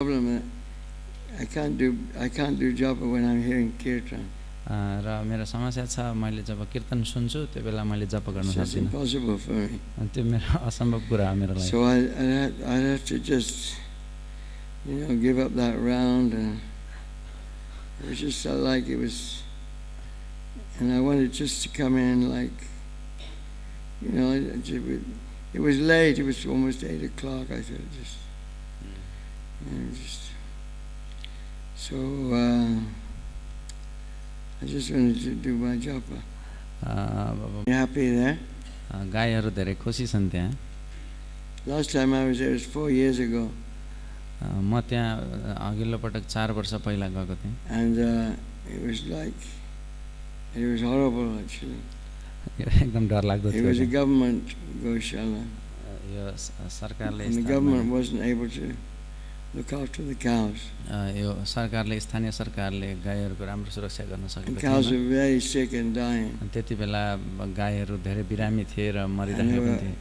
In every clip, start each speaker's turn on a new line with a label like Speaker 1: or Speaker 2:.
Speaker 1: problem. I can't do japa when I'm hearing kirtan.
Speaker 2: र मेरो समस्या छ मैले जब कीर्तन सुन्छु त्यो बेला मैले जप गर्न
Speaker 1: It's
Speaker 2: सक्दिनँ
Speaker 1: impossible for me.
Speaker 2: त्यो मेरो असम्भव कुरा हो मेरो लागि
Speaker 1: So I'd have to just, give up that round, and it was just felt like it was, and I wanted just to come in it was late. It was almost 8 o'clock. I thought I just wanted to do my japa. You happy there?
Speaker 2: गाईहरू धेरै खुसी छन् त्यहाँ
Speaker 1: Last time I was there was 4 years ago.
Speaker 2: म त्यहाँ अघिल्लो पटक 4 वर्ष पहिला गएको थिएँ
Speaker 1: And it was horrible actually.
Speaker 2: एकदम डरलाग्दो
Speaker 1: It
Speaker 2: थियो
Speaker 1: was a government goshala.
Speaker 2: यो सरकारले
Speaker 1: And the government wasn't able to look after the cows.
Speaker 2: यो सरकारले स्थानीय सरकारले गाईहरूको राम्रो सुरक्षा गर्न
Speaker 1: The
Speaker 2: सकेको
Speaker 1: cows
Speaker 2: थिएन
Speaker 1: were very sick and dying.
Speaker 2: त्यति बेला गाईहरू धेरै बिरामी थिए र मरिरहेको पनि थिए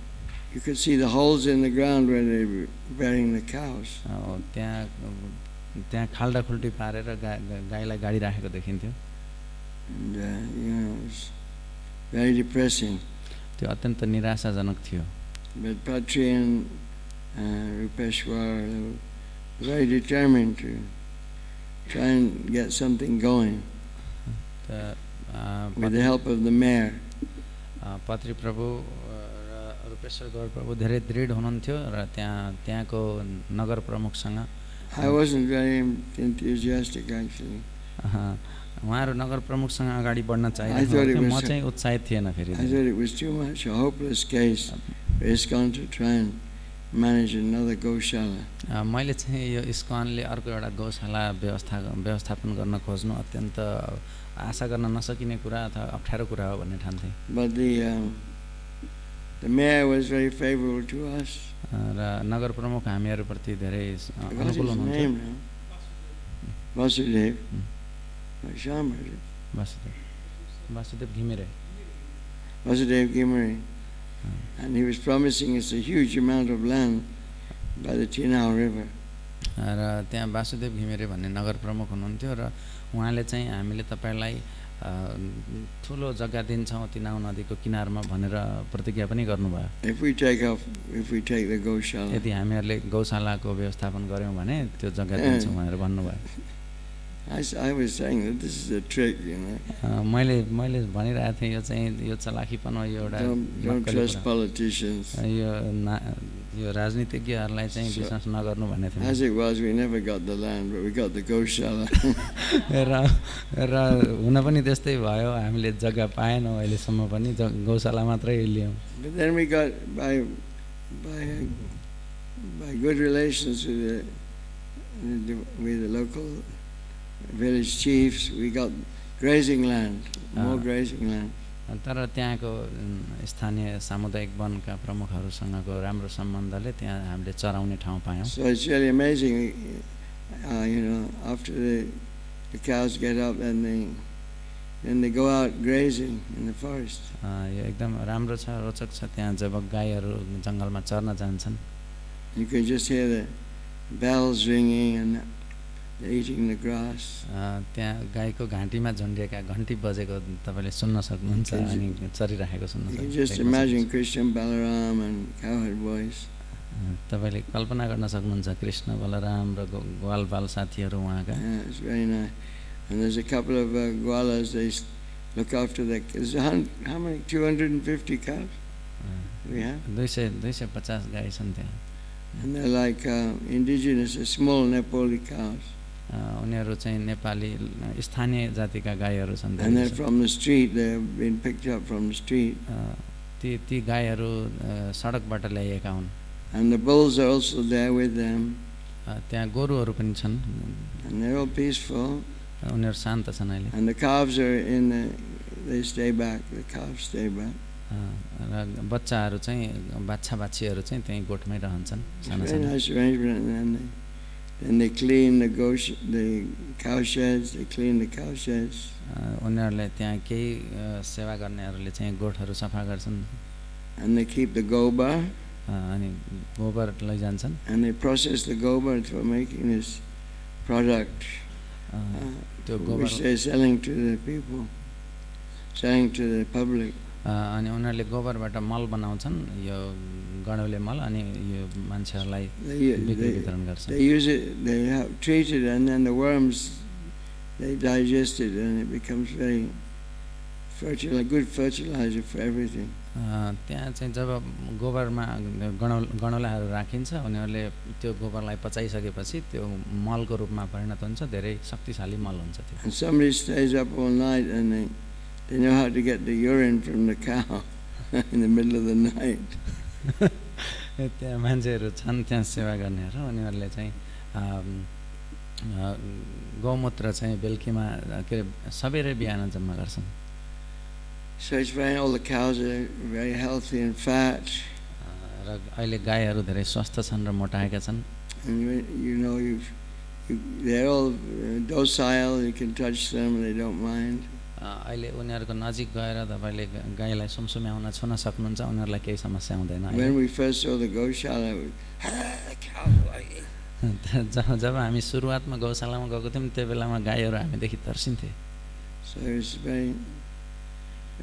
Speaker 1: You could see the holes in the ground where they were burying the cows.
Speaker 2: त्यहाँ खाल्डा खुल्टी पारेर गाईलाई गाडी राखेको देखिन्थ्यो
Speaker 1: And it was very depressing.
Speaker 2: त्यो अत्यन्त निराशाजनक थियो
Speaker 1: But Patri and Rupeshwar were very determined to try and get something going with the help of the mayor.
Speaker 2: पत्री प्रभु र रूपेश्वर गौर प्रभु धेरै दृढ हुनुहुन्थ्यो र त्यहाँको नगर प्रमुखसँग
Speaker 1: I wasn't very enthusiastic actually.
Speaker 2: उहाँहरू नगर प्रमुखसँग अगाडि बढ्न चाहिरहेको म चाहिँ उत्साहित थिएन फेरि
Speaker 1: I thought it was too much a hopeless case for ISKCON to try and manage another goshala.
Speaker 2: मैले चाहिँ यो इस्कॉनले अर्को एउटा गौशाला व्यवस्थापन गर्न खोज्नु अत्यन्त आशा गर्न नसकिने कुरा अथवा अप्ठ्यारो कुरा हो भन्ने ठान्थे
Speaker 1: But the mayor was very favorable to us.
Speaker 2: र नगर प्रमुख हामीहरूप्रति धेरै
Speaker 1: What's
Speaker 2: अनुकूल
Speaker 1: his
Speaker 2: हुनुहुन्थ्यो
Speaker 1: name now? Vasudev.
Speaker 2: Vasudev Ghimire
Speaker 1: Vasudev Gimari. And he was promising us a huge amount of land by the Tinau River.
Speaker 2: र त्यहाँ वासुदेव घिमिरे भन्ने नगर प्रमुख हुनुहुन्थ्यो र उहाँले चाहिँ हामीले तपाईलाई ठुलो जग्गा दिन्छौँ तिनाउ नदीको किनारमा भनेर प्रतिज्ञा पनि गर्नुभयो
Speaker 1: If we take the goshala.
Speaker 2: यदि हामीहरूले गौशालाको व्यवस्थापन गर्यौँ भने त्यो जग्गा दिन्छौँ भनेर भन्नुभयो
Speaker 1: I was saying that this is a trick,
Speaker 2: मैले भनिरहेको थिएँ यो चाहिँ यो चलाखीपन हो यो एउटा
Speaker 1: Don't trust politicians.
Speaker 2: यो राजनीतिज्ञहरूलाई चाहिँ विश्वास नगर्नु भन्ने थियो
Speaker 1: As it was, we never got the land, but we got the goshala.
Speaker 2: र हुन पनि त्यस्तै भयो हामीले जग्गा पाएनौँ अहिलेसम्म पनि गौशाला मात्रै लियौँ
Speaker 1: But then we got by good relations with the local village chiefs, we got grazing land, more grazing land.
Speaker 2: तर त्यहाँको स्थानीय सामुदायिक वनका प्रमुखहरूसँगको राम्रो सम्बन्धले त्यहाँ हामीले चराउने ठाउँ पायौँ
Speaker 1: So it's really amazing, after the cows get up and they go out grazing in the forest.
Speaker 2: यो एकदम राम्रो छ रोचक छ त्यहाँ जब गाईहरू जङ्गलमा चर्न जान्छन्
Speaker 1: You can just hear the bells ringing and they're eating the grass.
Speaker 2: त्यहाँ गाईको घाँटीमा झन्डिएका घन्टी बजेको तपाईले सुन्न सक्नुहुन्छ अनि चरिरहेको सुन्न
Speaker 1: सक्नुहुन्छ. You can just imagine Krishna, Balaram and cowherd boys.
Speaker 2: तपाईले कल्पना गर्न सक्नुहुन्छ कृष्ण बलराम र ग्वाल बाल साथीहरू उहाँका.
Speaker 1: Yeah, it's very nice. And there's a couple of gwalas, they look after how many? 250 cows? We have?
Speaker 2: 250 गाई छन् त्यहाँ.
Speaker 1: And they're like indigenous, small Nepali cows.
Speaker 2: उनीहरू चाहिँ नेपाली स्थानीय जातिका गाईहरू छन्.
Speaker 1: And they're from the street, they've been picked up from the street.
Speaker 2: ती गाईहरू सडकबाट ल्याइएका हुन्.
Speaker 1: And the bulls are also there with them.
Speaker 2: त्यहाँ गोरुहरू पनि छन्.
Speaker 1: And they're all peaceful.
Speaker 2: उनीहरू शान्त छन् अहिले.
Speaker 1: And the calves are they stay back, the calves stay back.
Speaker 2: र बच्चाहरू चाहिँ बाछाहरू चाहिँ त्यही गोठमै रहन्छन् साना
Speaker 1: साना. Nice arrangement. And then they clean the cow sheds, they clean the cow sheds.
Speaker 2: उनीहरूले त्यहाँ केही सेवा गर्नेहरूले चाहिँ गोठहरू सफा गर्छन्.
Speaker 1: And they keep the gobar.
Speaker 2: अनि गोबर लैजान्छन्
Speaker 1: and they process the gobar for making this product,
Speaker 2: त्यो गोबर
Speaker 1: which they're selling to the people, selling to the public.
Speaker 2: अनि उनीहरूले गोबरबाट मल बनाउँछन् यो गणौले मल अनि यो मान्छेहरूलाई बिक्री वितरण गर्छन्
Speaker 1: They use it, they have treated it, and then the worms, they digest it, and it becomes very good fertilizer for everything.
Speaker 2: त्यहाँ चाहिँ जब गोबरमा गणौलाहरू राखिन्छ उनीहरूले त्यो गोबरलाई पचाइसकेपछि त्यो मलको रूपमा परिणत हुन्छ धेरै शक्तिशाली मल हुन्छ त्यो
Speaker 1: And somebody stays up all night and they know how to get the urine from the cow in the middle of the night.
Speaker 2: त्यहाँ मान्छेहरू छन् त्यहाँ सेवा गर्नेहरू उनीहरूले चाहिँ गौमूत्र चाहिँ बेलुकीमा के अरे सबेरै बिहान जम्मा गर्छन्
Speaker 1: So it's all the cows are very healthy and fat.
Speaker 2: र अहिले गाईहरू धेरै स्वस्थ छन् र मोटाएका छन्
Speaker 1: And they're all docile, you can touch them, they don't mind.
Speaker 2: अहिले उनीहरूको नजिक गएर तपाईले गाईलाई सुमसुम्याउन छुन सक्नुहुन्छ उनीहरूलाई केही समस्या हुँदैन
Speaker 1: When we first saw the Goshala,
Speaker 2: जब हामी सुरुवातमा गौशालामा गएको थियौँ त्यो बेलामा गाईहरू हामीदेखि तर्सिन्थे
Speaker 1: so it's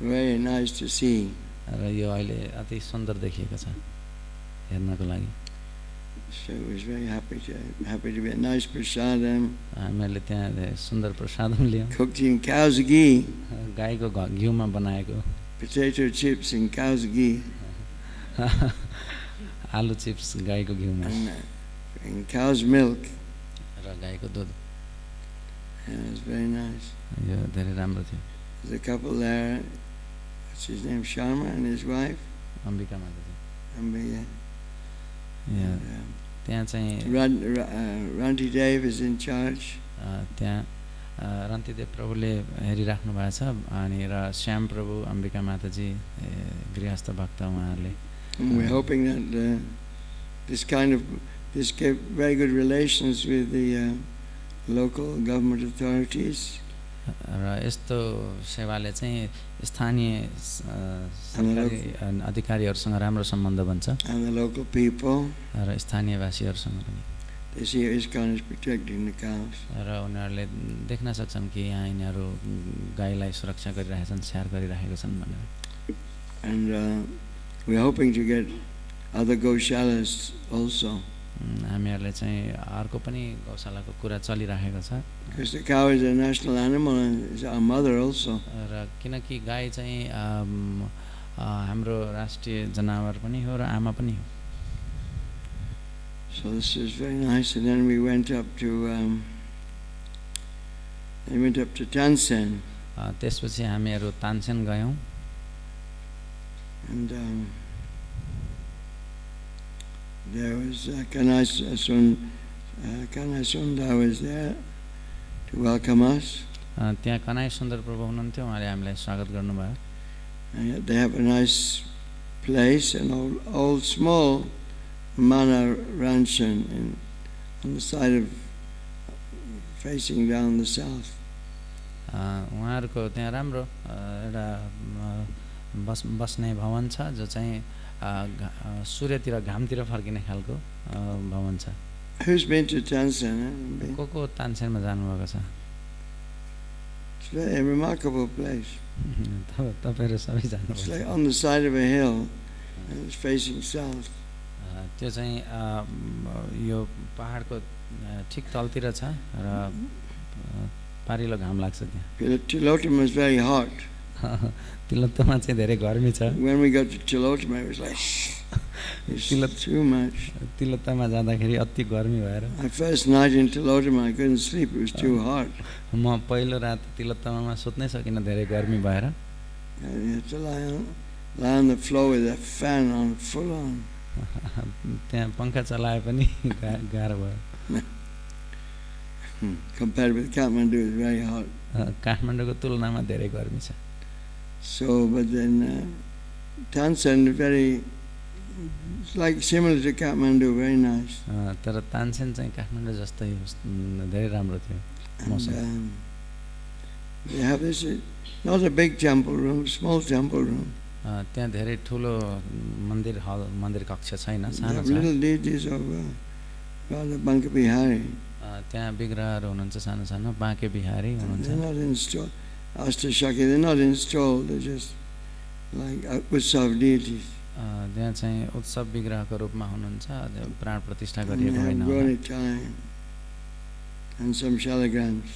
Speaker 1: very nice to see.
Speaker 2: र यो अहिले अति सुन्दर देखिएको छ हेर्नको लागि
Speaker 1: So it was very happy to be a nice prasadam.
Speaker 2: हामीले त्यहाँ सुन्दर प्रसादम लियौँ
Speaker 1: Cooked in cow's ghee.
Speaker 2: गाईको घिउमा बनाएको
Speaker 1: Potato chips in cow's ghee.
Speaker 2: आलु चिप्स गाईको घिउमा
Speaker 1: And cow's milk.
Speaker 2: र गाईको दुध
Speaker 1: Yeah, it was very nice.
Speaker 2: यो धेरै राम्रो थियो
Speaker 1: There's a couple there. What's his name? Sharma and his wife.
Speaker 2: Ambika माता
Speaker 1: Ambiya.
Speaker 2: त्यहाँ चाहिँ
Speaker 1: Ranti Dev is in charge.
Speaker 2: त्यहाँ रन्तिदेव प्रभुले हेरिराख्नु भएको छ अनि र श्याम प्रभु अम्बिका माताजी गृहस्थ भक्त उहाँहरूले
Speaker 1: We're hoping that this gave very good relations with the local government authorities.
Speaker 2: र यस्तो सेवाले चाहिँ स्थानीय सरकारी अधिकारीहरूसँग राम्रो सम्बन्ध बन्छ
Speaker 1: and the local people.
Speaker 2: र स्थानीय वासीहरूसँग पनि
Speaker 1: They see ISKCON is protecting the cows.
Speaker 2: र उनीहरूले देख्न सक्छन् कि यहाँ यिनीहरू गाईलाई सुरक्षा गरिरहेछन् स्याहार गरिरहेका छन् भनेर
Speaker 1: And we're hoping to get other goshalas also.
Speaker 2: हामीहरूले चाहिँ अर्को पनि गौशालाको कुरा चलिरहेको छ
Speaker 1: Because the cow is a national animal and is our mother also.
Speaker 2: र किनकि गाई चाहिँ हाम्रो राष्ट्रिय जनावर पनि हो र आमा पनि हो
Speaker 1: So this is very nice. And then we went up to Tansen.
Speaker 2: त्यसपछि हामीहरू तानसेन गयौँ
Speaker 1: And there was Kanasunda was there to welcome us.
Speaker 2: त्यहाँ कनाई सुन्दर प्रभु हुनुहुन्थ्यो उहाँले हामीलाई स्वागत गर्नुभयो
Speaker 1: And they have a nice place, an old small mana ranch on the side of facing down the south.
Speaker 2: उहाँहरूको त्यहाँ राम्रो एउटा बस्ने भवन छ जो चाहिँ सूर्यतिर घामतिर फर्किने खालको भवन छ
Speaker 1: Who's been to Tansen?
Speaker 2: को तानसेनमा जानुभएको छ
Speaker 1: It's a remarkable place.
Speaker 2: तपाईहरु सबै जानुभएको
Speaker 1: It's
Speaker 2: छ
Speaker 1: like on the side of a hill and it's facing south.
Speaker 2: त्यो चाहिँ यो पहाडको ठीक तलतिर छ र पारिलो घाम लाग्छ त्यहाँ
Speaker 1: Tilotama is very hot.
Speaker 2: Tilottama चाहिँ धेरै गर्मी छ
Speaker 1: When we got to Tilotama, it was like it's too much.
Speaker 2: Tilottama जाँदाखेरि अति गर्मी भएर
Speaker 1: My first night in Tilotama, I couldn't sleep. It was too hot.
Speaker 2: म पहिलो रात तिलोत्तमामा सुत्नै सकिनँ धेरै गर्मी भएर
Speaker 1: And you had to lie on the floor with a fan on full on.
Speaker 2: त्यहाँ पङ्खा चलाए पनि गाह्रो भयो
Speaker 1: Compared with Kathmandu, it's very hot.
Speaker 2: काठमाडौँको तुलनामा धेरै गर्मी छ
Speaker 1: So, but then Tansen, it's like similar to Kathmandu, very nice.
Speaker 2: तर तानसेन चाहिँ काठमाडौँ जस्तै धेरै राम्रो थियो मौसम
Speaker 1: They have this, not a big temple room, small temple room.
Speaker 2: त्यहाँ धेरै ठुलो मन्दिर हल मन्दिर कक्ष छैन,
Speaker 1: They
Speaker 2: सानो
Speaker 1: have
Speaker 2: छ।
Speaker 1: little deities of Radha Banka Bihari.
Speaker 2: त्यहाँ विग्रहहरू हुनुहुन्छ सानो सानो, बाँके बिहारी हुनुहुन्छ।
Speaker 1: They're not installed. Ashtashaki, they're not installed. They're just like Utsav deities.
Speaker 2: त्यहाँ चाहिँ उत्सव विग्रहको रूपमा हुनुहुन्छ, प्राण प्रतिष्ठा
Speaker 1: And they
Speaker 2: गरिएको होइन
Speaker 1: have
Speaker 2: होला।
Speaker 1: Gaurnitai and some shalagrams.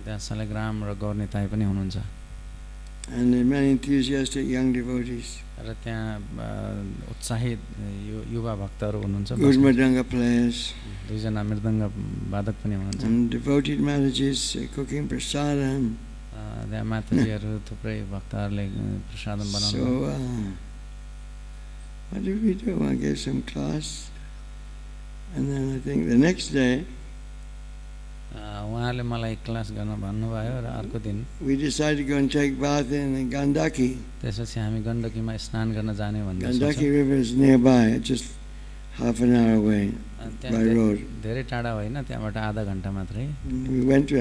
Speaker 2: त्यहाँ शालिग्राम र गौरनिताई पनि हुनुहुन्छ।
Speaker 1: And there are many enthusiastic young devotees.
Speaker 2: र त्यहाँ उत्साहित युवा भक्तहरू हुनुहुन्छ।
Speaker 1: Good mridanga players.
Speaker 2: दुईजना मृदङ्ग वादक पनि हुनुहुन्छ।
Speaker 1: And devoted Mataji's cooking prasadam.
Speaker 2: त्यहाँ माताजीहरू थुप्रै भक्तहरूले प्रसादम बनाउनु।
Speaker 1: So, what did we do? I gave some class. And then I think the next day,
Speaker 2: उहाँले मलाई क्लास गर्न भन्नुभयो र अर्को दिन
Speaker 1: we decided to go and take bath in Gandaki.
Speaker 2: त्यसपछि हामी गण्डकीमा स्नान गर्न जाने भन्ने
Speaker 1: Gandaki River is nearby, just half an hour away by road.
Speaker 2: धेरै टाढा होइन, त्यहाँबाट आधा घण्टा मात्रै।
Speaker 1: We went to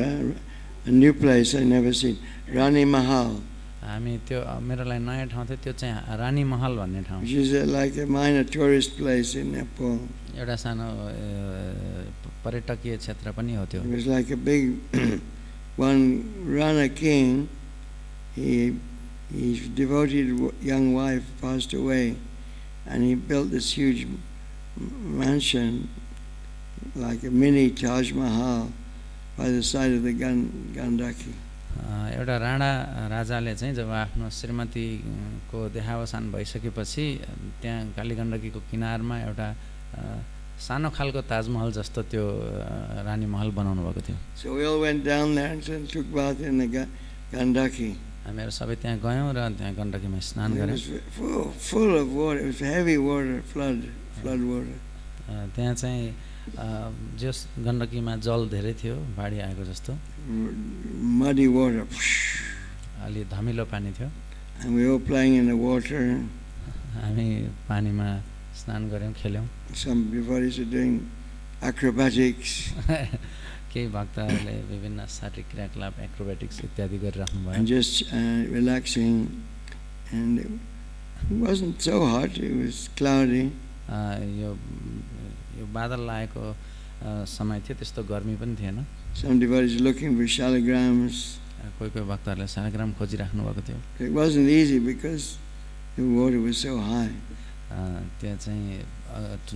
Speaker 1: a new place I never seen, Rani Mahal,
Speaker 2: हामी त्यो मेरो लागि नयाँ ठाउँ थियो, त्यो चाहिँ रानी महल भन्ने ठाउँ,
Speaker 1: which is like a minor tourist place in Nepal.
Speaker 2: एउटा सानो पर्यटकीय क्षेत्र पनि हो त्यो।
Speaker 1: It was like a big one Rana king. His devoted young wife passed away, and he built this huge mansion, like a mini Taj Mahal, by the side of the Gandaki.
Speaker 2: एउटा राणा राजाले चाहिँ जब आफ्नो श्रीमतीको देहावसान भइसकेपछि त्यहाँ कालीगण्डकीको किनारमा एउटा सानो खालको ताजमहल जस्तो त्यो रानी महल बनाउनु भएको थियो।
Speaker 1: So we all went down there and took bath in the Gandaki.
Speaker 2: हामीहरू सबै त्यहाँ गयौँ र त्यहाँ गण्डकीमा स्नान
Speaker 1: It
Speaker 2: गऱ्यौँ।
Speaker 1: was full of water. It was heavy water, flood water.
Speaker 2: त्यहाँ चाहिँ जस गण्डकीमा जल धेरै थियो, बाढी आएको जस्तो,
Speaker 1: Muddy water.
Speaker 2: अलि धमिलो पानी थियो।
Speaker 1: And we were playing in the water.
Speaker 2: हामी पानीमा स्नान गऱ्यौँ, खेल्यौँ।
Speaker 1: Some devotees are doing acrobatics.
Speaker 2: केही भक्तहरूले विभिन्न शारीरिक क्रियाकलाप एक्रोबेटिक्स इत्यादि गरिराख्नु भयो।
Speaker 1: And just relaxing. And it wasn't so hot. It was cloudy.
Speaker 2: यो बादल लागेको समय थियो, त्यस्तो गर्मी पनि थिएन।
Speaker 1: Some devotees looking for shalagrams.
Speaker 2: कोही कोही भक्तहरूले शालिग्राम खोजिराख्नु भएको थियो।
Speaker 1: It wasn't easy because the water was so high.
Speaker 2: त्यहाँ चाहिँ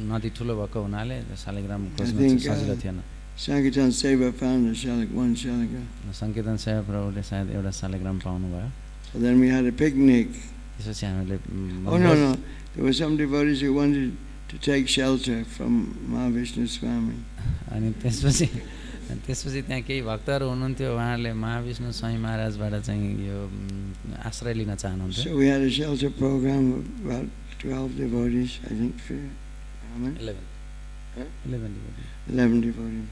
Speaker 2: नदी ठुलो भएको हुनाले शालिग्राम
Speaker 1: I
Speaker 2: खोज्नु
Speaker 1: think
Speaker 2: सजिलो थिएन।
Speaker 1: Sankirtan Seva found one shalagram.
Speaker 2: सङ्कीर्तन सेवा प्रभुले सायद एउटा शालिग्राम पाउनुभयो।
Speaker 1: So then we had a picnic.
Speaker 2: त्यसपछि हामीले
Speaker 1: Oh no, there were some devotees who wanted to take shelter from Mahavishnu Swami.
Speaker 2: अनि त्यसपछि त्यहाँ केही भक्तहरू हुनुहुन्थ्यो, उहाँहरूले महाविष्णु स्वामी महाराजबाट चाहिँ यो आश्रय लिन चाहनुहुन्थ्यो।
Speaker 1: So we had a shelter program of about 12 devotees, I think. How many? 11 devotees.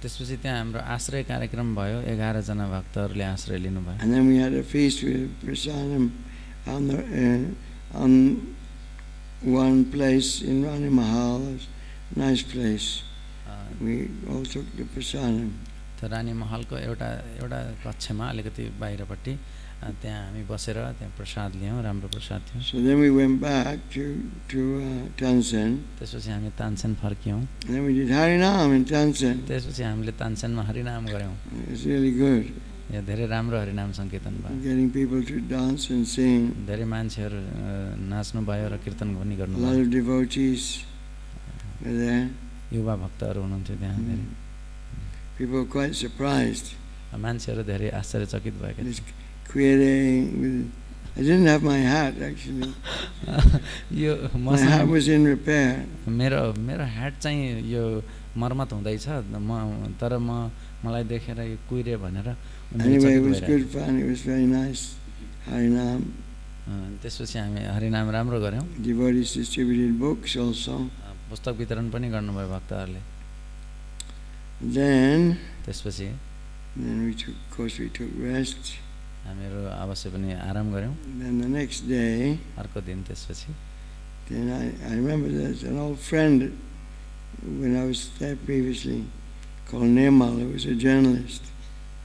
Speaker 2: त्यसपछि त्यहाँ हाम्रो आश्रय कार्यक्रम भयो, 11 जना भक्तहरूले आश्रय लिनुभयो।
Speaker 1: And then we had a feast with prasadam on one place in Rani Mahal, a nice place. We all took the prasadam.
Speaker 2: त्यो रानी महलको एउटा कक्षमा अलिकति बाहिरपट्टि त्यहाँ हामी बसेर त्यहाँ प्रसाद लियौँ, राम्रो प्रसाद थियो।
Speaker 1: So then we went back to Tansen.
Speaker 2: त्यसपछि हामी Tansen फर्क्यौँ।
Speaker 1: And then we did Harinam in Tansen.
Speaker 2: त्यसपछि हामीले तानसेनमा हरिनाम गऱ्यौँ।
Speaker 1: It was really good.
Speaker 2: यो धेरै राम्रो हरिनाम सङ्कीर्तन भयो।
Speaker 1: Getting people to dance and sing.
Speaker 2: धेरै मान्छेहरू नाच्नु भयो र कीर्तन पनि
Speaker 1: A
Speaker 2: गर्नु
Speaker 1: lot
Speaker 2: भयो।
Speaker 1: of devotees were there.
Speaker 2: युवा भक्तहरू हुनुहुन्थ्यो त्यहाँ धेरै।
Speaker 1: People were quite surprised.
Speaker 2: मान्छेहरू धेरै आश्चर्यचकित भएका
Speaker 1: This
Speaker 2: थिए।
Speaker 1: querying. I didn't have my hat actually.
Speaker 2: यो
Speaker 1: My hat was in repair.
Speaker 2: मेरो ह्याट चाहिँ यो मर्मत हुँदैछ, तर मलाई देखेर यो कुहिरे भनेर
Speaker 1: Anyway, it was good fun. It was very nice. Harinam.
Speaker 2: त्यसपछि हामी हरिनाम राम्रो गऱ्यौँ।
Speaker 1: Devotees distributed books also.
Speaker 2: पुस्तक वितरण पनि गर्नुभयो भक्तहरूले।
Speaker 1: Then
Speaker 2: त्यसपछि
Speaker 1: of course we took rest.
Speaker 2: हामीहरू अवश्य पनि आराम गऱ्यौँ।
Speaker 1: Then the next day,
Speaker 2: अर्को दिन त्यसपछि
Speaker 1: then I remember there's an old friend when I was there previously called Nirmal, who was a journalist.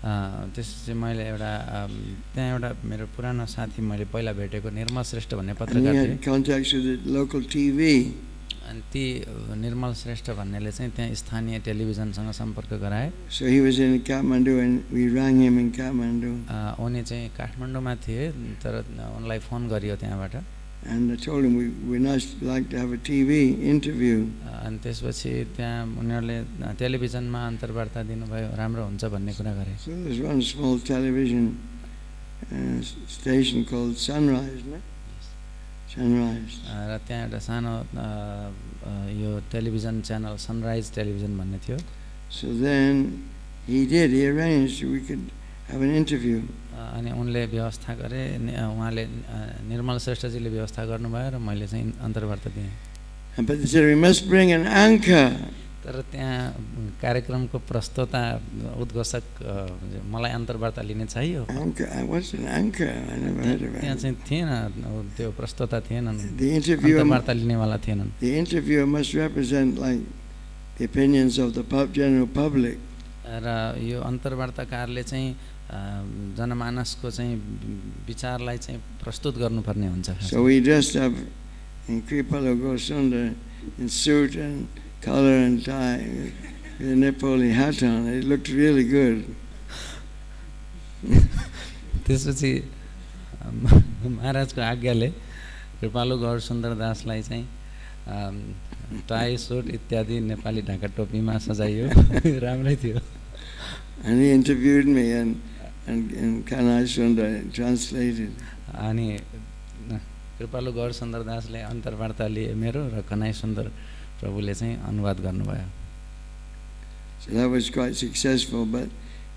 Speaker 2: त्यसपछि मैले एउटा त्यहाँ एउटा मेरो पुरानो साथी मैले पहिला भेटेको निर्मल श्रेष्ठ भन्ने
Speaker 1: And he
Speaker 2: पत्रकार थिए
Speaker 1: had contacts with the local TV.
Speaker 2: अनि ती निर्मल श्रेष्ठ भन्नेले चाहिँ त्यहाँ स्थानीय टेलिभिजनसँग सम्पर्क गराए
Speaker 1: So he was in Kathmandu and we rang him in Kathmandu.
Speaker 2: उनी चाहिँ काठमाडौँमा थिए तर उनलाई फोन गरियो त्यहाँबाट
Speaker 1: And I told him we'd like to have a TV interview.
Speaker 2: अनि त्यसपछि त्यहाँ उनीहरूले टेलिभिजनमा अन्तर्वार्ता दिनुभयो राम्रो हुन्छ भन्ने कुरा गरे
Speaker 1: So there's one small television station called Sunrise, no? Sunrise.
Speaker 2: र त्यहाँ एउटा सानो यो टेलिभिजन च्यानल सनराइज टेलिभिजन भन्ने थियो
Speaker 1: So then he arranged we could have an interview.
Speaker 2: अनि उनले व्यवस्था गरे उहाँले निर्मल श्रेष्ठजीले व्यवस्था गर्नुभयो र मैले चाहिँ अन्तर्वार्ता दिएँ
Speaker 1: But they said we must bring an anchor.
Speaker 2: तर त्यहाँ कार्यक्रमको प्रस्तोता उद्घोषक मलाई अन्तर्वार्ता लिने चाहियो
Speaker 1: Anchor? What's an anchor? I never heard of
Speaker 2: त्यहाँ
Speaker 1: it.
Speaker 2: चाहिँ थिएन त्यो प्रस्तोता थिएनन्
Speaker 1: The interviewer,
Speaker 2: अन्तर्वार्ता लिनेवाला थिएनन्
Speaker 1: the interviewer must represent like the opinions of the general public.
Speaker 2: र यो अन्तर्वार्ताकारले चाहिँ जनमानसको चाहिँ विचारलाई चाहिँ प्रस्तुत गर्नुपर्ने हुन्छ
Speaker 1: So we dressed up in kuṭila-kuntala-vṛnda-juṣṭam in suit and collar and tie with a Nepali hat on. It looked really good.
Speaker 2: त्यसपछि महाराजको आज्ञाले कृपालु गौर सुन्दर दासलाई चाहिँ टाई सुट इत्यादि नेपाली ढाका टोपीमा सजाइयो राम्रै थियो
Speaker 1: And he interviewed me and Kanai Sundar translated.
Speaker 2: अनि कृपालु गौर सुन्दर दासले अन्तर्वार्ता लिए मेरो र कनाई सुन्दर प्रभुले चाहिँ अनुवाद गर्नुभयो
Speaker 1: So that was quite successful, but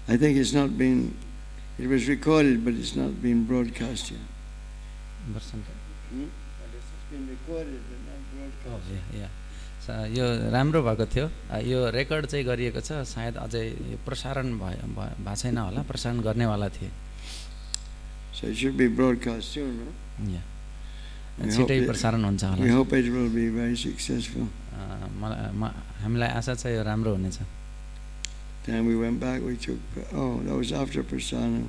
Speaker 1: I think it was recorded, but it's not been broadcast yet. But it's been recorded, but not broadcast.
Speaker 2: यो राम्रो भएको थियो यो रेकर्ड चाहिँ गरिएको छ सायद अझै प्रसारण भएको छैन होला प्रसारण गर्नेवाला थिए
Speaker 1: So it should be broadcast soon, no?
Speaker 2: छिटै प्रसारण हुन्छ होला
Speaker 1: We hope it will be very successful.
Speaker 2: हामीलाई आशा छ यो राम्रो हुनेछ
Speaker 1: Then we went back, we took, that was after prasadam.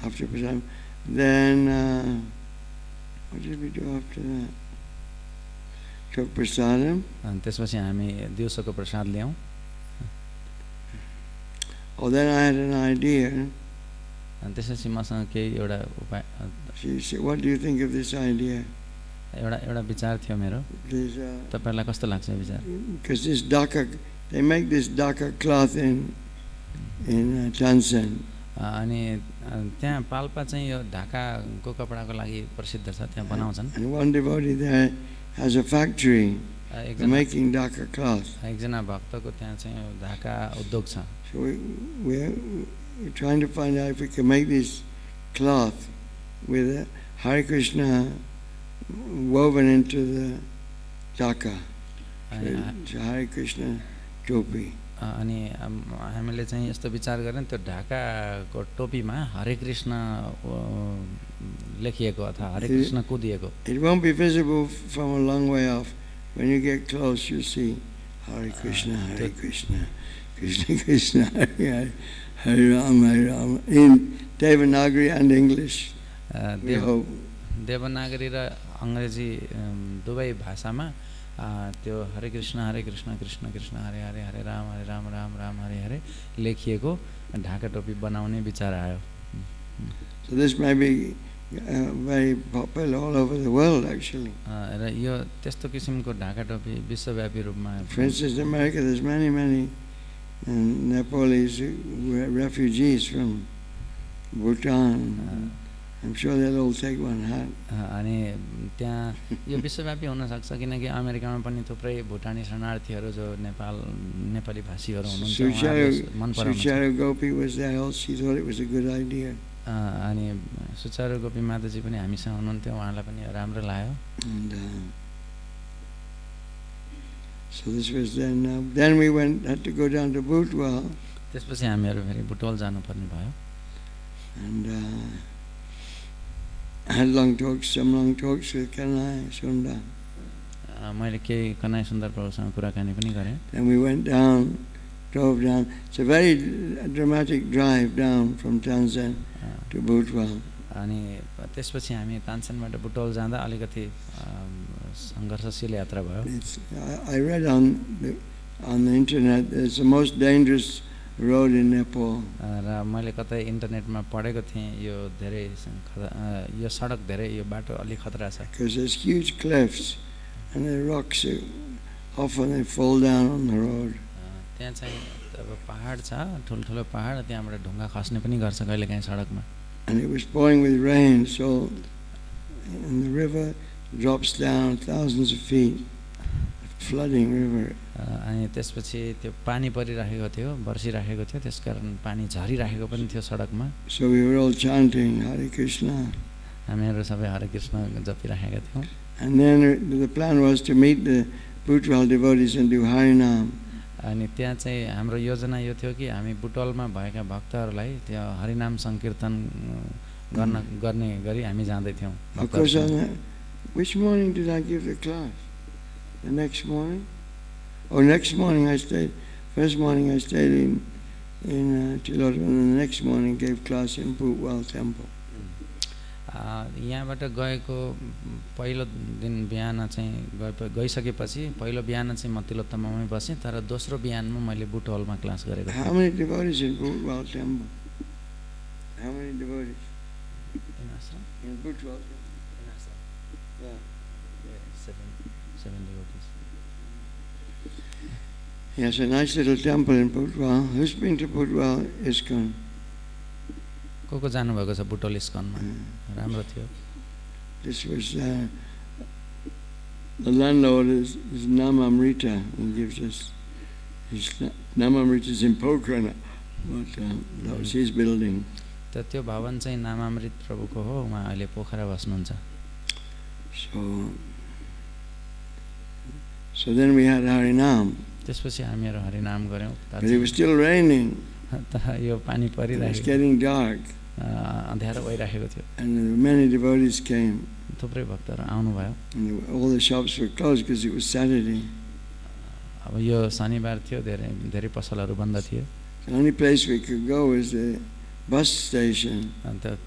Speaker 1: After prasadam. Then, what did we do after that? Took prasadam.
Speaker 2: अनि त्यसपछि हामी दिउँसोको प्रसाद ल्याउँ
Speaker 1: Then I had an idea.
Speaker 2: अनि त्यसपछि मसँग केही एउटा उपाय
Speaker 1: She said, what do you think of this idea?
Speaker 2: एउटा विचार थियो मेरो तपाईहरुलाई कस्तो लाग्छ यो विचार
Speaker 1: Because this dhaka, they make this dhaka cloth in Tansen.
Speaker 2: अनि त्यहाँ पाल्पा चाहिँ यो ढाकाको कपडाको लागि प्रसिद्ध छ त्यहाँ बनाउँछन्
Speaker 1: And one devotee there has a factory for making dhaka cloth.
Speaker 2: एकजना भक्तको त्यहाँ चाहिँ ढाका उद्योग छ
Speaker 1: So we're trying to find out if we can make this cloth with Hare Krishna woven into the dhaka. So Hare Krishna topi.
Speaker 2: अनि हामीले चाहिँ यस्तो विचार गरेन त्यो ढाकाको टोपीमा हरे कृष्ण लेखिएको अथवा हरे Krishna कुदिएको
Speaker 1: It won't be visible from a long way off. When you get close, you see Hare Krishna, Hare Krishna, Krishna Krishna, Hare Hare, Hare Rama, Hare Rama, in Devanagari and English. We hope.
Speaker 2: Devanagari र अंग्रेजी दुवै भाषामा त्यो हरे कृष्ण कृष्ण कृष्ण हरे हरे हरे राम राम राम हरे हरे लेखिएको ढाका टोपी बनाउने विचार आयो
Speaker 1: So this may be very popular all over the world actually.
Speaker 2: र यो त्यस्तो किसिमको ढाका टोपी विश्वव्यापी रूपमा
Speaker 1: For instance, in America there's many Nepalese who are refugees from Bhutan. I'm sure they'll all take one hat.
Speaker 2: अनि त्यहाँ यो विश्वव्यापी हुन सक्छ किनकि अमेरिकामा पनि थुप्रै भुटानी शरणार्थीहरू जो नेपाली भाषीहरू हुनुहुन्छ उहाँहरूले मन पराउनुहुन्छ
Speaker 1: Sucharu Gopi was there. She thought it was a good idea.
Speaker 2: अनि सुचारु गोपी माताजी पनि हामीसँग हुनुहुन्थ्यो उहाँलाई पनि राम्रो लाग्यो
Speaker 1: And so this was then we had to go down to Bhutwal.
Speaker 2: त्यसपछि हामीहरू फेरि बुटवल जानुपर्ने भयो
Speaker 1: And I had some long talks with Kanai Sundar.
Speaker 2: मैले केही कनाई सुन्दर प्रभुसँग कुराकानी पनि गरेँ
Speaker 1: Then we went down drove down. It's a very dramatic drive down from Tanzania to Bhūtyā.
Speaker 2: अनि त्यसपछि हामी तानसेनबाट बुटोल जाँदा अलिकति सङ्घर्षशील यात्रा भयो.
Speaker 1: I read on the internet it's the most dangerous road in Nepal.
Speaker 2: र मैले कतै इन्टरनेटमा पढेको थिएँ यो धेरै यो सडक धेरै यो बाटो अलि खतरा छ.
Speaker 1: Because there's huge cliffs and the rocks often they fall down on the road.
Speaker 2: त्यहाँ चाहिँ अब पहाड छ, ठुल्ठुलो पहाड, त्यहाँबाट ढुङ्गा खस्ने पनि गर्छ कहिलेकाहीँ सडकमा.
Speaker 1: And it was pouring with rain, so and the river drops down thousands of feet, flooding river.
Speaker 2: अनि त्यसपछि त्यो पानी परिराखेको थियो, बर्सिराखेको थियो, त्यसकारण पानी झरिराखेको पनि थियो सडकमा.
Speaker 1: So we were all chanting Hare Krishna.
Speaker 2: हामीहरू सबै हरे कृष्ण जपिराखेका थियौँ.
Speaker 1: And then the plan was to meet the Bhūtyā devotees and do Harinam.
Speaker 2: अनि त्यहाँ चाहिँ हाम्रो योजना यो थियो कि हामी बुटोलमा भएका भक्तहरूलाई त्यो हरिनाम सङ्कीर्तन गर्ने गरी हामी जाँदै थियौँ.
Speaker 1: Of course, which morning did I give the class? The next morning? Oh, next morning I stayed. First morning I stayed in Tilotam, and the next morning gave class in Bhūtyā temple.
Speaker 2: यहाँबाट गएको पहिलो दिन बिहान चाहिँ गइसकेपछि पहिलो बिहान चाहिँ म तिलोत्तममै बसेँ, तर दोस्रो बिहानमा मैले बुटोलमा क्लास गरेको थिएँ.
Speaker 1: How many devotees in Bhūtyā temple? How many devotees?
Speaker 2: In ashram?
Speaker 1: In Bhūtyā temple?
Speaker 2: In ashram.
Speaker 1: Yeah.
Speaker 2: Seven devotees.
Speaker 1: Yes, a nice little temple in Bhūtyā. Who's been to Bhūtyā ISKCON?
Speaker 2: को जानुभएको छ बुटोल इस्कनमा? राम्रो थियो.
Speaker 1: This was the landlord is Namamrita. He gives us his Namamrita is in Pokhara, but that was his building.
Speaker 2: त त्यो भवन चाहिँ नामामृत प्रभुको हो, उहाँ अहिले पोखरा बस्नुहुन्छ.
Speaker 1: So then we had Harinam.
Speaker 2: त्यसपछि हामीहरू हरिनाम गर्यौँ.
Speaker 1: But it was still raining.
Speaker 2: यो पानी परिरहेको.
Speaker 1: It was getting dark.
Speaker 2: अँध्यारो भइरहेको थियो.
Speaker 1: And many devotees came.
Speaker 2: थुप्रै भक्तहरू आउनुभयो.
Speaker 1: And all the shops were closed because it was Saturday.
Speaker 2: अब यो शनिबार थियो, धेरै पसलहरू बन्द थिए.
Speaker 1: The only place we could go was the bus station.
Speaker 2: अन्त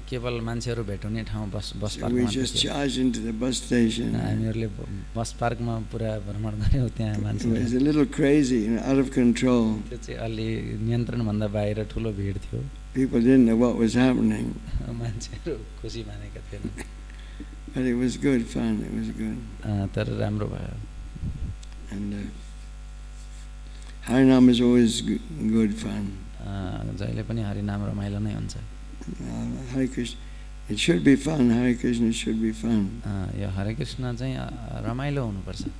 Speaker 2: केवल मान्छेहरू भेट्ने ठाउँ बस
Speaker 1: So
Speaker 2: पार्क
Speaker 1: we
Speaker 2: मात्र
Speaker 1: just
Speaker 2: थियो.
Speaker 1: charged into the bus station.
Speaker 2: हामीहरूले बस पार्कमा पुरा भ्रमण गऱ्यौँ. त्यहाँ
Speaker 1: It
Speaker 2: मान्छेहरू
Speaker 1: was a little crazy, out of control.
Speaker 2: त्यो चाहिँ अलि नियन्त्रणभन्दा बाहिर ठुलो भिड थियो.
Speaker 1: People didn't know what was happening.
Speaker 2: मान्छेहरू खुसी मानेका थिएनन्.
Speaker 1: But it was good fun. It was good.
Speaker 2: तर राम्रो भयो.
Speaker 1: And Harinam is always good fun.
Speaker 2: जहिले पनि हरिनाम रमाइलो नै हुन्छ.
Speaker 1: Hare Krishna. It should be fun. Hare Krishna should be fun.
Speaker 2: यो हरे कृष्ण चाहिँ रमाइलो हुनुपर्छ.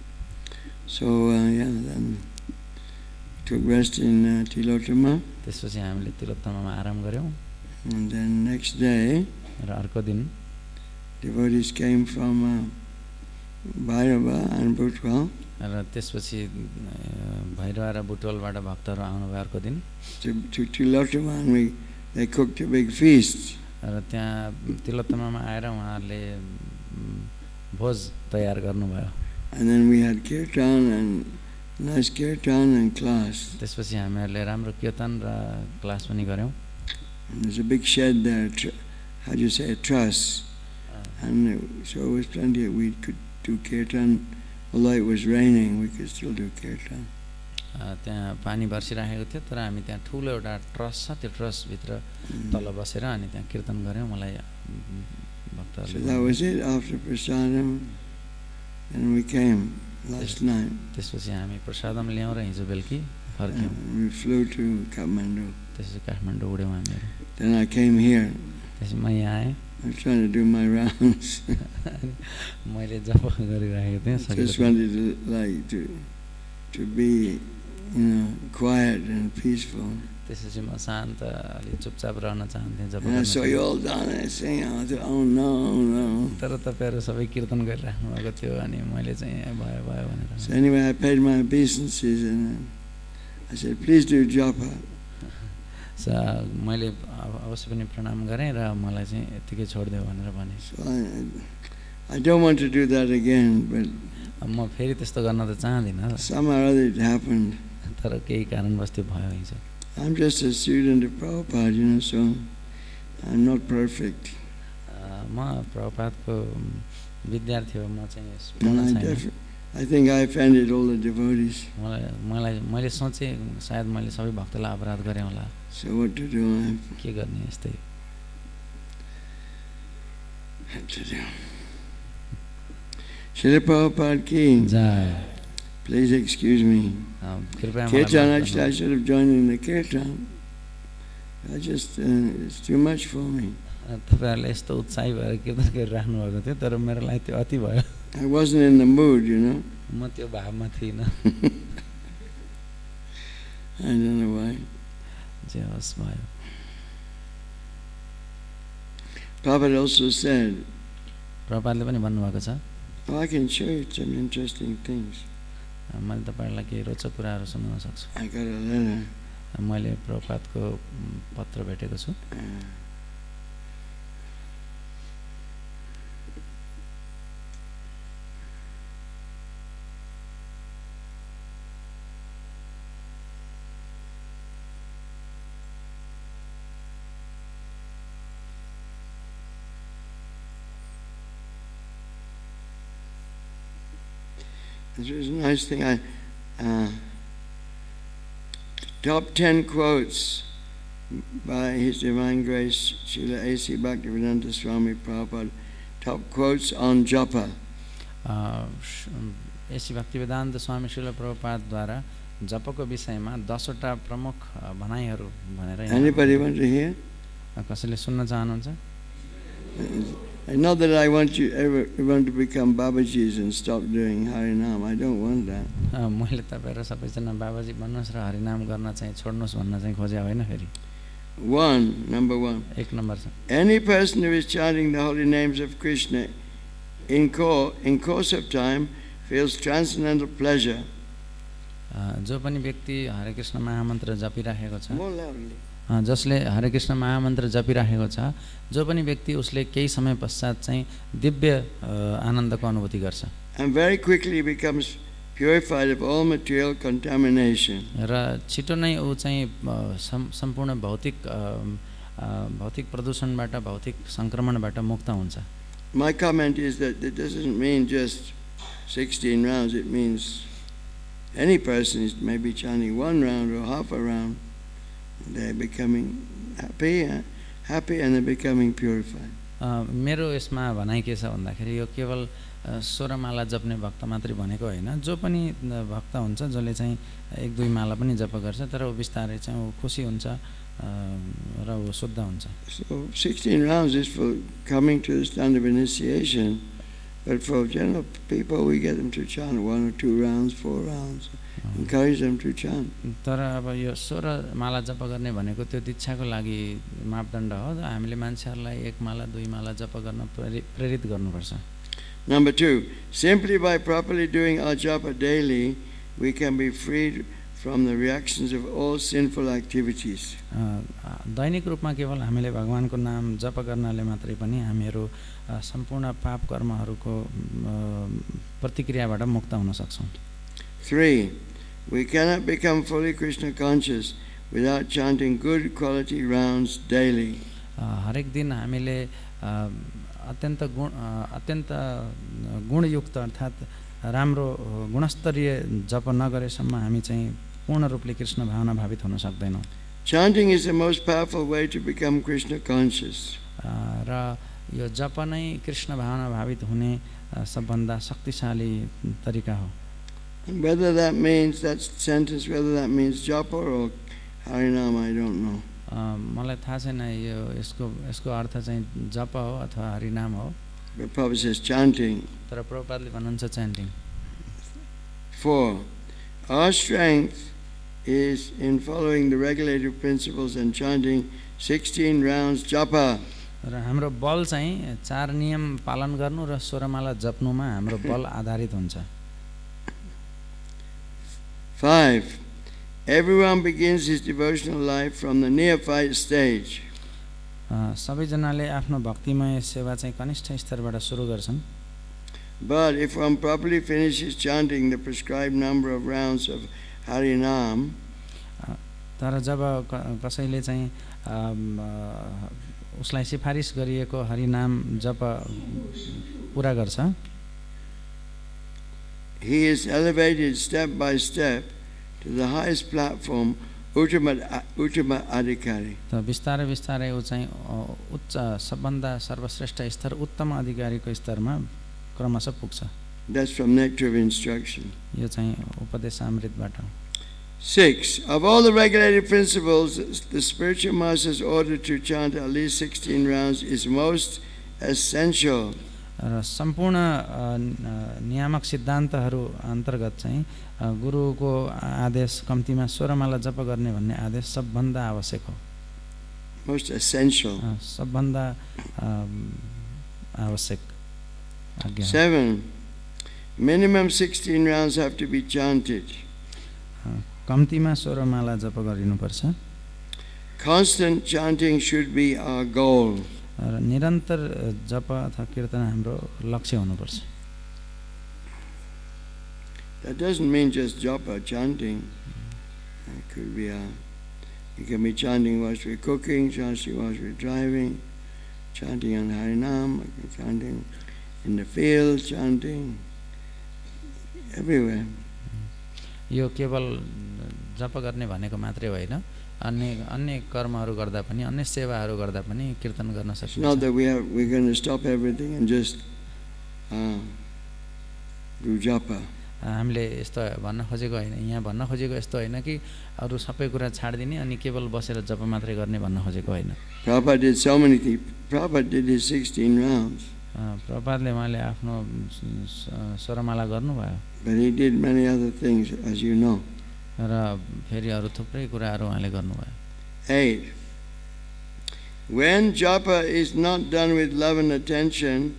Speaker 1: So then took rest in Tilottama.
Speaker 2: त्यसपछि हामीले तिलोत्तमामा आराम गऱ्यौँ.
Speaker 1: And then next day,
Speaker 2: र अर्को दिन
Speaker 1: devotees came from Bhairava and Bhūtyā.
Speaker 2: र त्यसपछि भैरवा र बुटोलबाट भक्तहरू आउनुभयो अर्को दिन.
Speaker 1: To Tilottama, and they cooked a big feast.
Speaker 2: र त्यहाँ तिलोत्तमामा आएर उहाँहरूले भोज तयार गर्नुभयो.
Speaker 1: And then we had kirtan and nice kirtan and class.
Speaker 2: त्यसपछि हामीहरूले राम्रो कीर्तन र क्लास पनि गऱ्यौँ.
Speaker 1: And there's a big shed there, how do you say, a truss. And so it was plenty, we could do kirtan. Although it was raining, we could still do kirtan.
Speaker 2: त्यहाँ पानी बर्सिराखेको थियो, तर हामी त्यहाँ ठुलो एउटा ट्रस छ, त्यो ट्रसभित्र तल बसेर अनि त्यहाँ कीर्तन गऱ्यौँ. मलाई भक्तहरूले.
Speaker 1: So that was it after prasadam, and we came last night.
Speaker 2: त्यसपछि हामी प्रसादम ल्यायौँ र हिजो बेलुकी फर्क्यौँ.
Speaker 1: We flew to Kathmandu.
Speaker 2: त्यसपछि काठमाडौँ उड्यौँ हामीहरू.
Speaker 1: Then I came here.
Speaker 2: त्यसपछि म यहाँ आएँ.
Speaker 1: I was trying to do my rounds.
Speaker 2: मैले जप गरिरहेको थिएँ.
Speaker 1: Just wanted to be, quiet and peaceful.
Speaker 2: त्यसपछि म शान्त अलि चुपचाप रहन चाहन्थेँ जब.
Speaker 1: And I saw you all down there saying, oh no.
Speaker 2: तर तपाईँहरू सबै कीर्तन गरिराख्नु भएको थियो अनि मैले चाहिँ भयो भनेर.
Speaker 1: So anyway, I paid my obeisances and I said, please do japa.
Speaker 2: मैले अवश्य पनि प्रणाम गरेँ र मलाई चाहिँ यतिकै छोडिदेऊ भनेर भने.
Speaker 1: So I don't want to do that again, but
Speaker 2: म फेरि त्यस्तो गर्न त चाहदिनँ.
Speaker 1: somehow or other it happened.
Speaker 2: तर केही कारणवश त्यो भयो हिजो।
Speaker 1: I'm just a student of Prabhupada, so I'm not perfect.
Speaker 2: म प्रभुपादको विद्यार्थी हो, म चाहिँ
Speaker 1: And I think I offended all the devotees.
Speaker 2: मैले सोचेँ सायद मैले सबै भक्तलाई अपराध गरेँ होला।
Speaker 1: So what to do?
Speaker 2: के गर्ने यस्तै।
Speaker 1: What to do? Srila Prabhupada ki jai. Please excuse me. Kirtan, actually I should have joined in the kirtan. It's too much for me.
Speaker 2: तपाईहरुले यस्तो उत्साही भएर कीर्तन गरिराख्नु भएको थियो, तर मेरो लागि त्यो अति भयो।
Speaker 1: I wasn't in the mood,
Speaker 2: म त्यो भावमा थिइनँ।
Speaker 1: I don't know why.
Speaker 2: जे होस् भयो।
Speaker 1: Prabhupada also said,
Speaker 2: प्रभुपादले पनि भन्नुभएको छ,
Speaker 1: oh, I can show you some interesting things.
Speaker 2: मैले तपाईहरुलाई केही रोचक कुराहरू सुनाउन सक्छु।
Speaker 1: I got a letter.
Speaker 2: मैले प्रभुपादको पत्र भेटेको छु।
Speaker 1: This was a nice thing. Top 10 quotes by His Divine Grace Srila A.C. Bhaktivedanta Swami Prabhupada. Top quotes on japa.
Speaker 2: A.C. Bhaktivedanta Swami Srila Prabhupada जपको विषयमा 10 वटा प्रमुख भनाइहरू भनेर।
Speaker 1: Anybody want to hear?
Speaker 2: कसैले सुन्न चाहनुहुन्छ?
Speaker 1: Not that I want you ever want to become Babajis and stop doing Harinam. I don't want that.
Speaker 2: मैले तपाईहरु सबैजना बाबाजी बन्नुस् र हरिनाम गर्न चाहिँ छोड्नुस् भन्न चाहिँ खोजे होइन फेरि।
Speaker 1: Number one.
Speaker 2: एक नम्बर छ।
Speaker 1: Any person who is chanting the holy names of Krishna in course of time feels transcendental pleasure.
Speaker 2: जो पनि व्यक्ति हरे कृष्ण महामन्त्र जपिराखेको छ,
Speaker 1: More loudly.
Speaker 2: जसले हरे कृष्ण महामन्त्र जपिराखेको छ, जो पनि व्यक्ति उसले केही समय पश्चात चाहिँ दिव्य आनन्दको अनुभूति गर्छ।
Speaker 1: And very quickly becomes purified of all material contamination.
Speaker 2: र छिटो नै ऊ चाहिँ सम्पूर्ण भौतिक प्रदूषणबाट, भौतिक संक्रमणबाट मुक्त हुन्छ।
Speaker 1: My comment is that it doesn't mean just 16 rounds. It means any person is maybe chanting 1 round or half a round. They're becoming happy and they're becoming purified.
Speaker 2: मेरो यसमा भनाइ के छ भन्दाखेरि यो केवल 16 माला जप्ने भक्त मात्रै भनेको हैन, जो पनि भक्त हुन्छ जसले चाहिँ 1-2 माला पनि जप गर्छ, तर ऊ बिस्तारै चाहिँ ऊ खुशी हुन्छ र ऊ शुद्ध हुन्छ।
Speaker 1: So 16 rounds is for coming to the stand of initiation, but for general people we get them to chant 1 or 2 rounds, 4 rounds. Encourage them to chant.
Speaker 2: तर अब यो 16 माला जप गर्ने भनेको त्यो दीक्षाको लागि मापदण्ड हो। हामीले मान्छेहरुलाई 1 माला 2 माला जप गर्न प्रेरित गर्नुपर्छ।
Speaker 1: Number 2, simply by properly doing our japa daily, we can be freed from the reactions of all sinful activities.
Speaker 2: दैनिक रूपमा केवल हामीले भगवानको नाम जप गर्नाले मात्रै पनि हामीहरु सम्पूर्ण पाप कर्महरुको प्रतिक्रियाबाट मुक्त हुन सक्छौं।
Speaker 1: 3, we cannot become fully Krishna conscious without chanting good quality rounds daily.
Speaker 2: हरेक दिन हामीले अत्यन्त गुणयुक्त अर्थात राम्रो गुणस्तरीय जप नगरेसम्म हामी चाहिँ पूर्ण रूपले कृष्ण भावना भावित हुन सक्दैनौं।
Speaker 1: Chanting is the most powerful way to become Krishna conscious.
Speaker 2: र यो जप नै कृष्ण भावना भावित हुने सबभन्दा शक्तिशाली तरिका हो।
Speaker 1: Whether that means that sentence, whether that means japa or harinam, I don't know.
Speaker 2: मलाई थाहा छैन यो यसको अर्थ चाहिँ जप हो अथवा हरिनाम हो।
Speaker 1: But Prabhupada says chanting.
Speaker 2: तर प्रभुपादले भन्नुहुन्छ chanting.
Speaker 1: 4, our strength is in following the regulative principles and chanting 16 rounds japa.
Speaker 2: र हाम्रो बल चाहिँ 4 नियम पालन गर्नु र 16 माला जप्नुमा हाम्रो बल आधारित हुन्छ।
Speaker 1: 5, everyone begins his devotional life from the neophyte stage.
Speaker 2: सबैजनाले आफ्नो भक्तिमय सेवा चाहिँ कनिष्ठ स्तरबाट सुरु गर्छन्।
Speaker 1: But if one properly finishes chanting the prescribed number of rounds of Harinam,
Speaker 2: तर जब कसैले चाहिँ उसलाई सिफारिस गरिएको हरिनाम जप पुरा गर्छ,
Speaker 1: he is elevated step by step to the highest platform, uttama adhikari.
Speaker 2: त बिस्तारै बिस्तारै ऊ चाहिँ उच्च सबभन्दा सर्वश्रेष्ठ स्तर उत्तम अधिकारीको स्तरमा क्रमशः पुग्छ।
Speaker 1: That's from Nectar of Instruction.
Speaker 2: यो चाहिँ उपदेशामृतबाट हो।
Speaker 1: 6. Of all the regulated principles, the spiritual master's order to chant at least 16 rounds is most essential.
Speaker 2: र सम्पूर्ण नियामक सिद्धान्तहरू अन्तर्गत चाहिँ गुरुको आदेश कम्तीमा 16 माला जप गर्ने भन्ने आदेश सबभन्दा आवश्यक हो।
Speaker 1: Most essential.
Speaker 2: सबभन्दा आवश्यक आज्ञा।
Speaker 1: 7. Minimum 16 rounds have to be chanted.
Speaker 2: कम्तीमा 16 माला जप गरिनुपर्छ।
Speaker 1: Constant chanting should be our goal.
Speaker 2: र निरन्तर जप अथवा कीर्तन हाम्रो लक्ष्य हुनुपर्छ।
Speaker 1: That doesn't mean just japa, chanting. It could be you can be chanting whilst we're cooking, chanting whilst we're driving, chanting on Harinam, chanting in the field, chanting everywhere.
Speaker 2: यो केवल जप गर्ने भनेको मात्रै होइन, अन्य कर्महरू गर्दा पनि, अन्य सेवाहरू गर्दा पनि कीर्तन गर्न सकिन्छ।
Speaker 1: It's not that we're going to stop everything and just do japa.
Speaker 2: हामीले यस्तो भन्न खोजेको होइन, यहाँ भन्न खोजेको यस्तो होइन कि अरू सबै कुरा छाडिदिने अनि केवल बसेर जप मात्रै गर्ने भन्न खोजेको होइन।
Speaker 1: Prabhupada did so many things. Prabhupada did his 16 rounds.
Speaker 2: प्रभुपादले उहाँले आफ्नो 16 माला गर्नुभयो।
Speaker 1: But he did many other things, as you know.
Speaker 2: र फेरि अरू थुप्रै कुराहरू उहाँले गर्नुभयो।
Speaker 1: 8. When japa is not done with love and attention,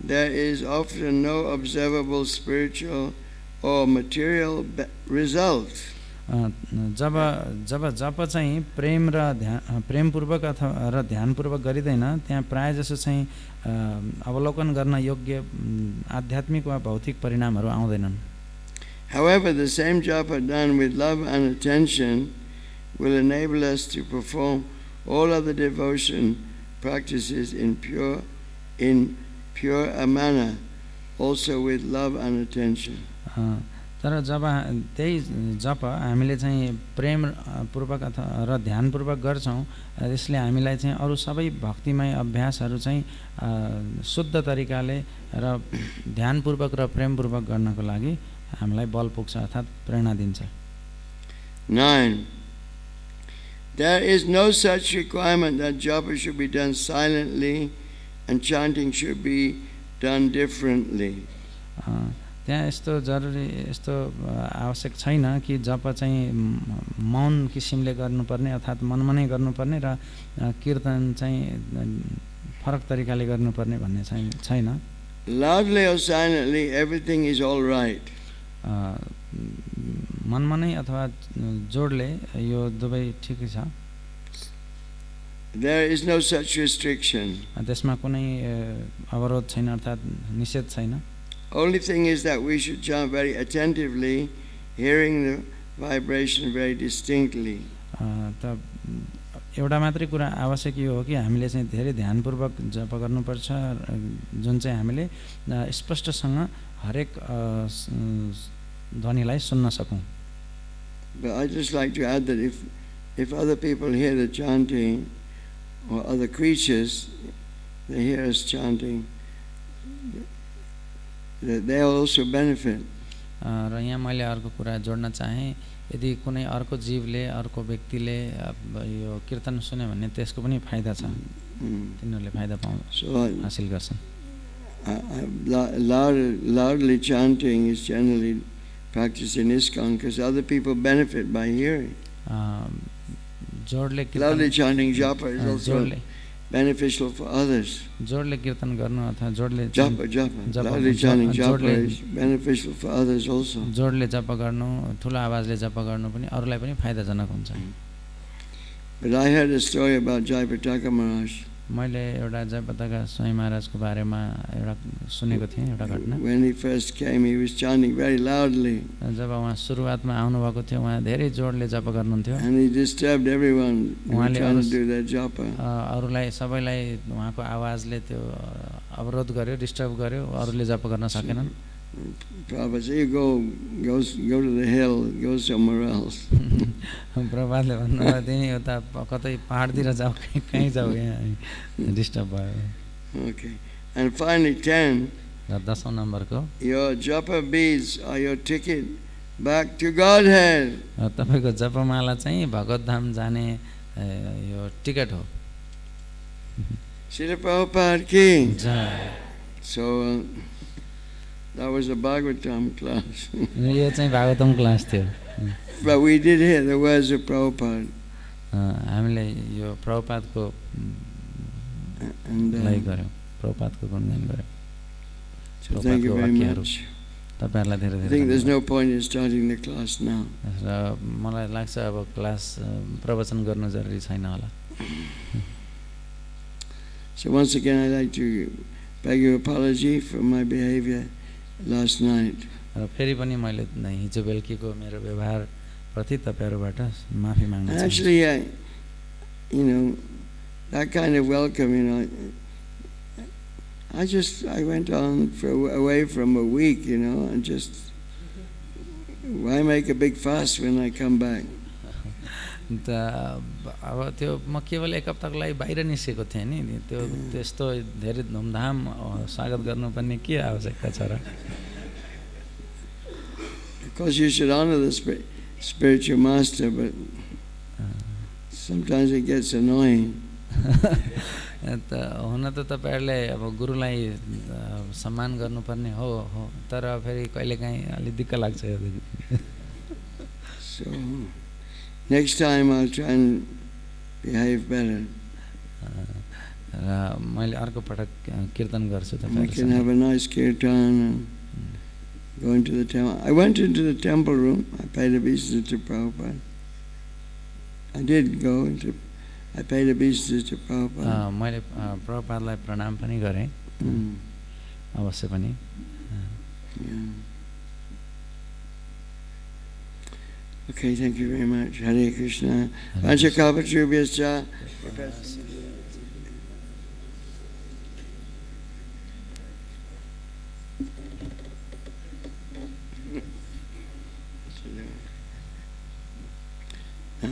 Speaker 1: there is often no observable spiritual or material result.
Speaker 2: जब जप चाहिँ प्रेमपूर्वक अथवा र ध्यानपूर्वक गरिँदैन, त्यहाँ प्रायःजसो चाहिँ अवलोकन गर्न योग्य आध्यात्मिक वा भौतिक परिणामहरू आउँदैनन्।
Speaker 1: However, the same japa done with love and attention will enable us to perform all other devotion practices in pure manner, also with love and attention.
Speaker 2: तर जब त्यही जप हामीले चाहिँ प्रेमपूर्वक अथवा र ध्यानपूर्वक गर्छौँ, यसले हामीलाई चाहिँ अरू सबै भक्तिमय अभ्यासहरू चाहिँ शुद्ध तरिकाले र ध्यानपूर्वक र प्रेमपूर्वक गर्नको लागि हामीलाई बल पुग्छ अर्थात् प्रेरणा दिन्छ।
Speaker 1: 9. There is no such requirement that japa should be done silently and chanting should be done differently.
Speaker 2: त्यहाँ यस्तो जरुरी यस्तो आवश्यक छैन कि जप चाहिँ मौन किसिमले गर्नुपर्ने अर्थात् मनमनै गर्नुपर्ने र कीर्तन चाहिँ फरक तरिकाले गर्नुपर्ने भन्ने चाहिँ छैन।
Speaker 1: Loudly or silently, everything is all right.
Speaker 2: मनमनै अथवा जोडले यो दुवै ठिकै छ।
Speaker 1: There is no such restriction.
Speaker 2: त्यसमा कुनै अवरोध छैन अर्थात् निषेध छैन।
Speaker 1: Only thing is that we should chant very attentively, hearing the vibration very distinctly.
Speaker 2: त एउटा मात्रै कुरा आवश्यक यो हो कि हामीले चाहिँ धेरै ध्यानपूर्वक जप गर्नुपर्छ, जुन चाहिँ हामीले स्पष्टसँग हरेक ध्वनिलाई सुन्न सकौँ।
Speaker 1: But I just like to add that if other people hear the chanting or other creatures, they hear us chanting, that they also benefit.
Speaker 2: र यहाँ मैले अर्को कुरा जोड्न चाहेँ, यदि कुनै अर्को जीवले अर्को व्यक्तिले यो कीर्तन सुन्यो भने त्यसको पनि फाइदा छ, तिनीहरूले फाइदा हासिल गर्छन्।
Speaker 1: Loudly chanting is generally practiced in ISKCON because other people benefit by hearing. Loudly chanting japa is also beneficial for others.
Speaker 2: जोडले कीर्तन गर्नु अथवा जोडले
Speaker 1: japa. Loudly chanting japa is beneficial for others also.
Speaker 2: जोडले जप गर्नु, ठुलो आवाजले जप गर्नु पनि अरूलाई पनि फाइदाजनक हुन्छ।
Speaker 1: But I heard a story about Jayapataka Maharaj.
Speaker 2: मैले एउटा जय पताका स्वामी महाराजको बारेमा एउटा सुनेको थिएँ एउटा घटना।
Speaker 1: When he first came, he was chanting very loudly.
Speaker 2: जब उहाँ सुरुवातमा आउनुभएको थियो उहाँ धेरै जोडले जप गर्नुहुन्थ्यो।
Speaker 1: And he disturbed everyone who was trying to do their japa.
Speaker 2: अरूलाई सबैलाई उहाँको आवाजले त्यो अवरोध गर्यो, डिस्टर्ब गर्यो, अरूले जप गर्न सकेनन्।
Speaker 1: Prabhupada said, you go to the hill, go somewhere else.
Speaker 2: प्रभातले भन्नुभयो तिमी उता कतै पहाडतिर जाऊ, कहीँ जाऊ, यहाँ डिस्टर्ब भयो।
Speaker 1: Okay. And finally 10.
Speaker 2: र 10औं नम्बरको
Speaker 1: Your japa beads are your ticket back to Godhead.
Speaker 2: तपाईको जपमाला चाहिँ भगवत धाम जाने यो टिकट हो।
Speaker 1: Srila Prabhupada ki.
Speaker 2: Jay.
Speaker 1: So that was a Bhagavatam class.
Speaker 2: यो चाहिँ भागवतम क्लास थियो।
Speaker 1: But we did hear the words of Prabhupada.
Speaker 2: हामीले यो प्रभुपादको लाई गर्यौं, प्रभुपादको गुणगान गर्यौं।
Speaker 1: So thank you very much.
Speaker 2: तपाईहरुलाई धेरै धेरै
Speaker 1: I think there's no point in starting the class now.
Speaker 2: र मलाई लाग्छ अब क्लास प्रवचन गर्नु जरुरी छैन होला।
Speaker 1: So once again I'd like to beg your apology for my behavior last night.
Speaker 2: र फेरि पनि मैले हिजो बेलुकीको मेरो व्यवहार प्रति तपाईहरुबाट माफी माग्न चाहन्छु।
Speaker 1: Actually, that kind of welcome, I went on away from a week, and just, why make a big fuss when I come back?
Speaker 2: अब त्यो म केवल एक हप्ताको लागि बाहिर निस्केको थिएँ नि, त्यो त्यस्तो धेरै धुमधाम स्वागत गर्नुपर्ने के आवश्यकता छ र?
Speaker 1: Because you should honor the spiritual master, but sometimes it gets annoying.
Speaker 2: हुन त तपाईहरुले अब गुरुलाई सम्मान गर्नुपर्ने हो, तर फेरि कहिलेकाहीँ अलि दिक्क लाग्छ यो।
Speaker 1: So next time I'll try and behave better.
Speaker 2: र मैले अर्को पटक कीर्तन गर्छु
Speaker 1: We
Speaker 2: तपाईहरुसँग।
Speaker 1: can have a nice kirtan and go into the temple. I went into the temple room. I paid obeisance to Prabhupada. I did go into. I paid obeisance to Prabhupada.
Speaker 2: मैले प्रभुपादलाई प्रणाम पनि गरेँ, अवश्य पनि।
Speaker 1: Okay, thank you very much. Hare Krishna. Panchakāpatrubhyascha.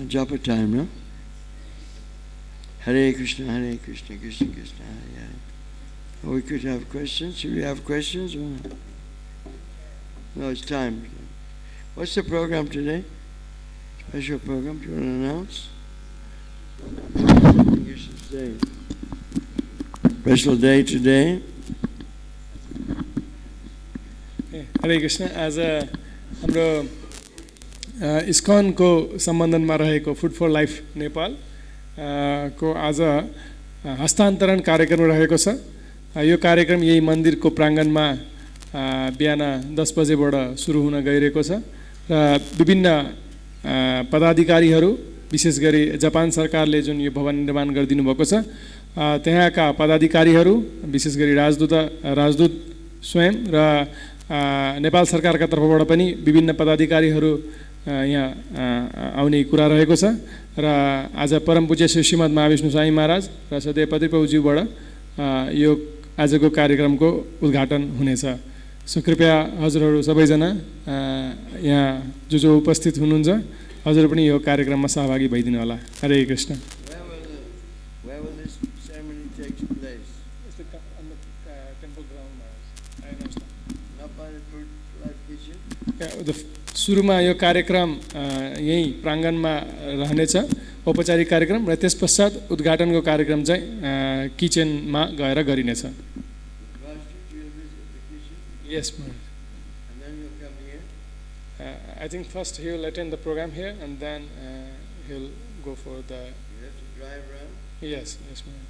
Speaker 1: Japa time, no? Hare Krishna, Hare Krishna, Krishna Krishna, Hare Hare. Oh, we could have questions. Should we have questions? Or not? No, it's time. What's the program today? Special program. Do you want to announce? You should say. Special day today.
Speaker 3: Hare Krishna. As a हाम्रो इस्कॉनको सम्बन्धनमा रहेको food for life Nepal को आज हस्तान्तरण कार्यक्रम रहेको छ। यो कार्यक्रम यही मन्दिरको प्राङ्गणमा बिहान 10 बजेबाट सुरु हुन गइरहेको छ र विभिन्न पदाधिकारीहरू, विशेष गरी जापान सरकारले जुन यो भवन निर्माण गरिदिनु भएको छ त्यहाँका पदाधिकारीहरू, विशेष गरी राजदूत स्वयं र नेपाल सरकारका तर्फबाट पनि विभिन्न पदाधिकारीहरू यहाँ आउने कुरा रहेको छ र आज परम पूज्य श्रीमद महाविष्णु स्वामी महाराज र सदैव पतिप्रभुज्यूबाट यो आजको कार्यक्रमको उद्घाटन हुनेछ। सो कृपया हजुरहरू सबैजना यहाँ जो उपस्थित हुनुहुन्छ हजुर पनि यो कार्यक्रममा सहभागी भइदिनु होला। हरे Krishna.
Speaker 1: Where will this ceremony take place?
Speaker 3: On the temple ground, I understand.
Speaker 1: Not by the food life kitchen?
Speaker 3: सुरुमा यो कार्यक्रम यही प्राङ्गणमा रहनेछ, औपचारिक कार्यक्रम, र त्यस पश्चात उद्घाटनको कार्यक्रम चाहिँ किचनमा गएर गरिनेछ। Yes, ma'am.
Speaker 1: And then you'll come here?
Speaker 3: I think first he will attend the program here and then he'll go for the...
Speaker 1: You have to drive around?
Speaker 3: Yes, ma'am.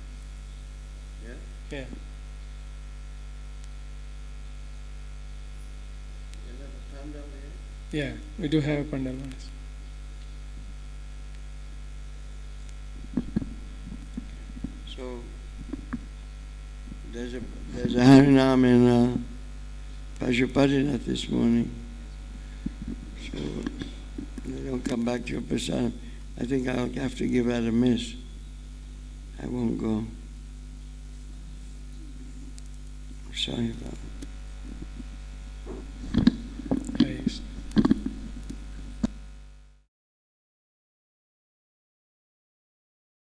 Speaker 1: Yeah?
Speaker 3: Yeah.
Speaker 1: You have a pandal here?
Speaker 3: Yeah, we do have a pandal.
Speaker 1: So There's a Harinam in Pashupatinath this morning. So they don't come back to your prasadam. I think I'll have to give that a miss. I won't go. Sorry about it.